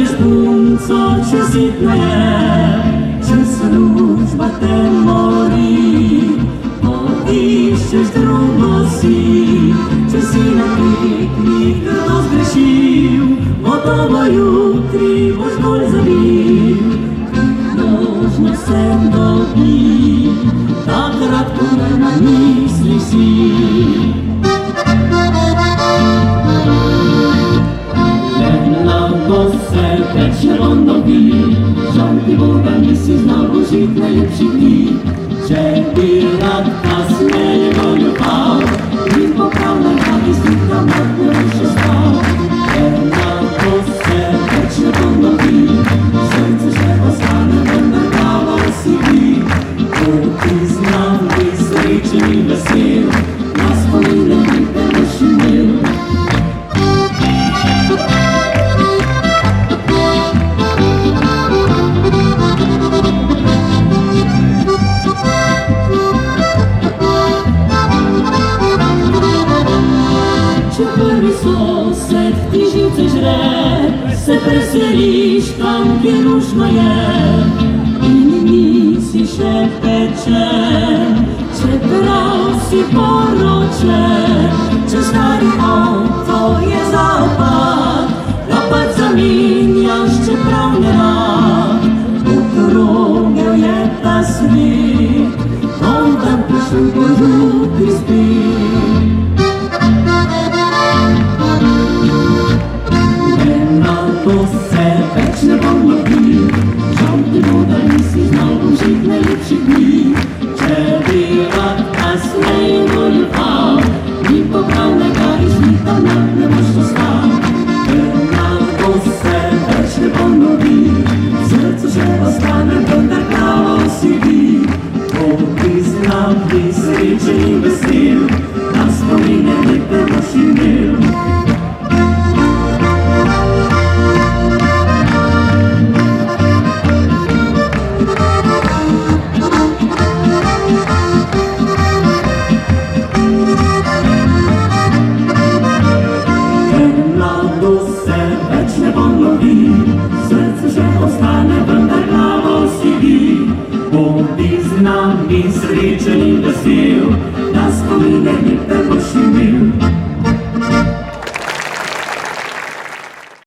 spunco, če sitna je, če služba te mori, iščeš drugo si, če si na piknik grdo zgrešil, gotovo jutri boš bolj zavil. Možnost se dobi, takrat, ko me na misli si. Ko se peče rondovi, žal ti Boga nisi znal užit najlepših dni. Če bi rad kasneje go ljubal, in popravljal radi slika mrtve boš ostal. Ko se peče rondovi, srce še ostane, vendar glava si vi. Ko ti znam biti srečen in vesel, na spomine mi te boš imel. Če prvi sosed ti živce žre, se preseliš tam, kjer rušno je, in nisi še pečen, čeprav si poročen. Če stari avto je zapad, ga pač zamenjaš, čeprav ne rad. Okrogel je ta svet, on tam prišel po jutri spet. To se več ne bom lovil, žal ti Boga nisi znal užit najlepših dni. Če bi rad kasneje go ljubal, ni popravnega izlita ne boš ostal. To se več ne bom lovil, srcu še ostane, vendar glavo si vi. Ko ti znam biti srečen in vesel,